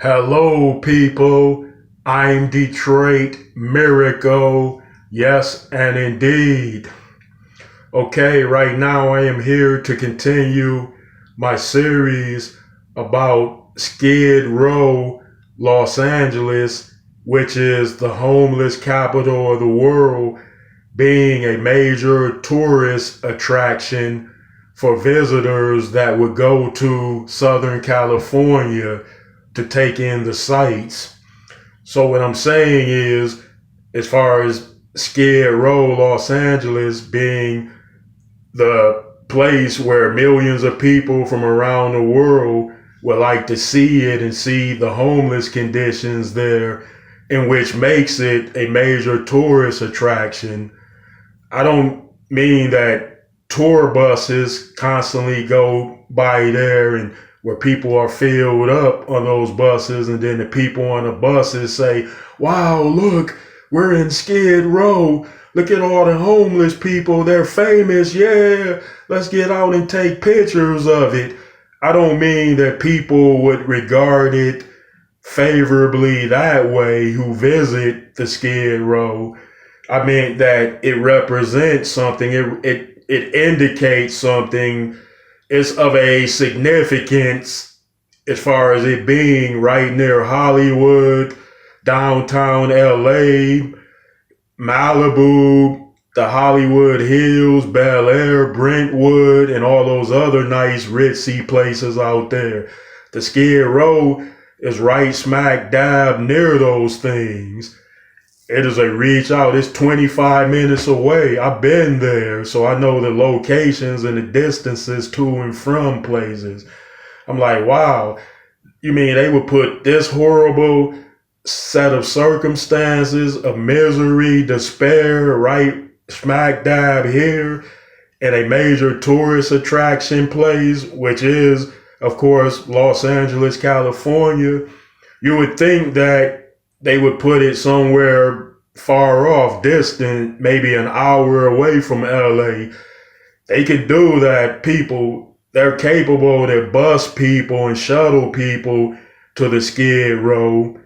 Hello, people. I'm Detroit Miracle. Yes, and indeed. Okay, right now I am here to continue my series about Skid Row, Los Angeles, which is the homeless capital of the world, being a major tourist attraction for visitors that would go to Southern California to take in the sights. So what I'm saying is, as far as Skid Row, Los Angeles being the place where millions of people from around the world would like to see it and see the homeless conditions there, in which makes it a major tourist attraction. I don't mean that tour buses constantly go by there and where people are filled up on those buses, and then the people on the buses say, "Wow, look, we're in Skid Row. Look at all the homeless people. They're famous. Yeah, let's get out and take pictures of it." I don't mean that people would regard it favorably that way who visit the Skid Row. I mean that it represents something. It indicates something. It's of a significance as far as it being right near Hollywood, downtown LA, Malibu, the Hollywood Hills, Bel Air, Brentwood, and all those other nice ritzy places out there. The Skid Row is right smack dab near those things. It is a reach out. It's 25 minutes away. I've been there, so I know the locations and the distances to and from places. I'm like, wow, you mean they would put this horrible set of circumstances of misery, despair, right smack dab here in a major tourist attraction place, which is, of course, Los Angeles, California? You would think that they would put it somewhere far off, distant, maybe an hour away from LA. They could do that. They're capable to bus people and shuttle people to the Skid Row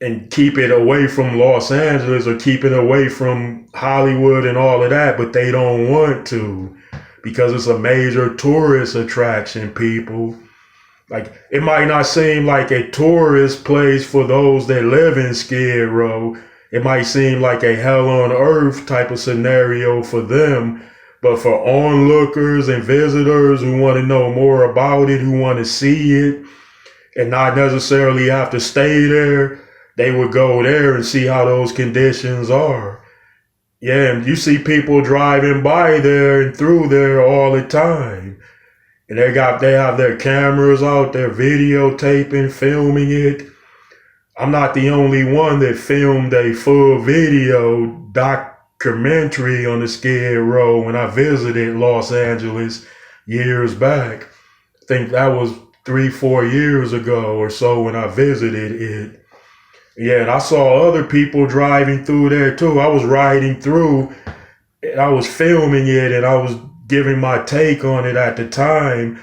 and keep it away from Los Angeles or keep it away from Hollywood and all of that, but they don't want to because it's a major tourist attraction, people. Like, it might not seem like a tourist place for those that live in Skid Row. It might seem like a hell on earth type of scenario for them. But for onlookers and visitors who want to know more about it, who want to see it, and not necessarily have to stay there, they would go there and see how those conditions are. Yeah, and you see people driving by there and through there all the time. And they have their cameras out, they're videotaping, filming it. I'm not the only one that filmed a full video documentary on the Skid Row when I visited Los Angeles years back. I think that was 3, 4 years ago or so when I visited it. Yeah, and I saw other people driving through there too. I was riding through and I was filming it and I was giving my take on it at the time.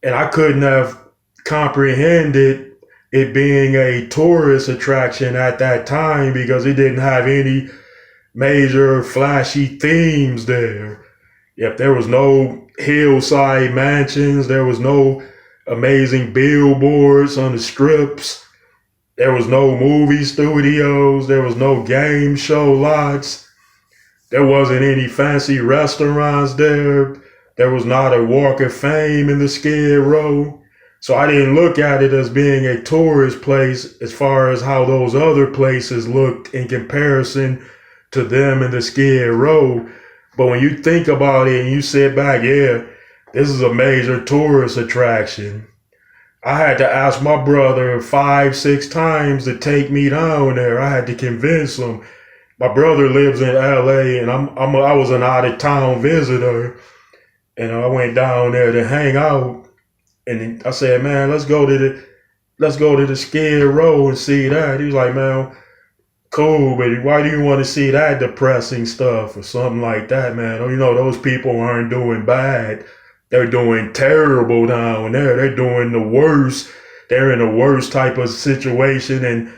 And I couldn't have comprehended it being a tourist attraction at that time because it didn't have any major flashy themes there. Yep, there was no hillside mansions, there was no amazing billboards on the strips, there was no movie studios, there was no game show lots, there wasn't any fancy restaurants there, there was not a Walk of Fame in the Skid Row. So I didn't look at it as being a tourist place as far as how those other places looked in comparison to them in the Skid Row. But when you think about it and you sit back, yeah, this is a major tourist attraction. I had to ask my brother 5, 6 times to take me down there. I had to convince him. My brother lives in LA and I was an out of town visitor and I went down there to hang out. And I said, man, let's go to the Skid Row and see that. He was like, man, cool, but why do you want to see that depressing stuff or something like that, man? Oh, you know, those people aren't doing bad. They're doing terrible down there. They're doing the worst they're in the worst type of situation and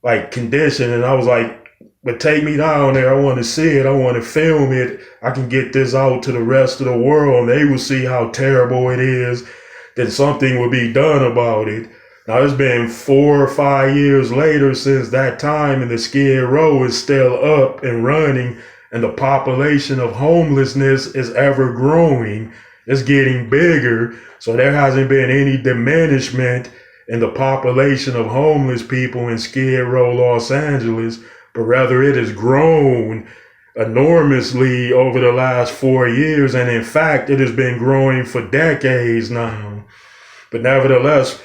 like condition. And I was like, but take me down there. I want to see it. I want to film it. I can get this out to the rest of the world and they will see how terrible it is. Then something will be done about it. Now, it's been 4 or 5 years later since that time, and the Skid Row is still up and running, and the population of homelessness is ever growing. It's getting bigger, so there hasn't been any diminishment in the population of homeless people in Skid Row, Los Angeles, but rather it has grown enormously over the last 4 years, and in fact, it has been growing for decades now. But nevertheless,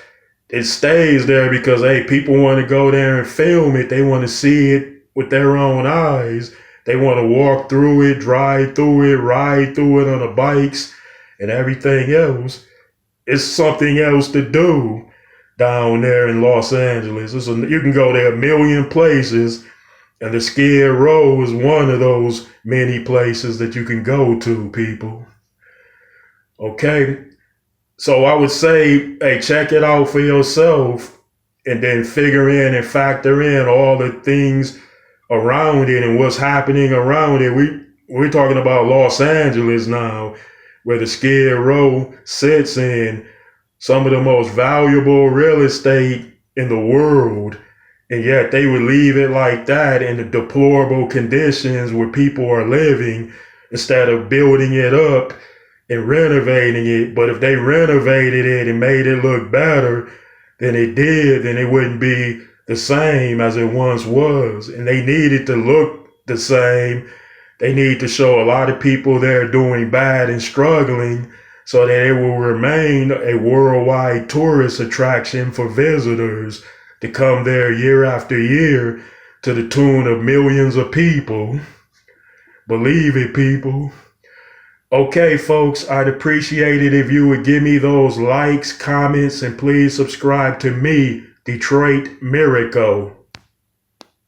it stays there because, hey, people want to go there and film it. They want to see it with their own eyes. They want to walk through it, drive through it, ride through it on the bikes and everything else. It's something else to do down there in Los Angeles. You can go there a million places, and the Skid Row is one of those many places that you can go to, people. Okay? So I would say, hey, check it out for yourself and then figure in and factor in all the things around it and what's happening around it. We're talking about Los Angeles now, where the Skid Row sits in some of the most valuable real estate in the world. And yet they would leave it like that in the deplorable conditions where people are living instead of building it up and renovating it. But if they renovated it and made it look better than it did, then it wouldn't be the same as it once was. And they needed to look the same. They need to show a lot of people there doing bad and struggling so that it will remain a worldwide tourist attraction for visitors to come there year after year to the tune of millions of people. Believe it, people. Okay, folks, I'd appreciate it if you would give me those likes, comments, and please subscribe to me, Detroit Miracle.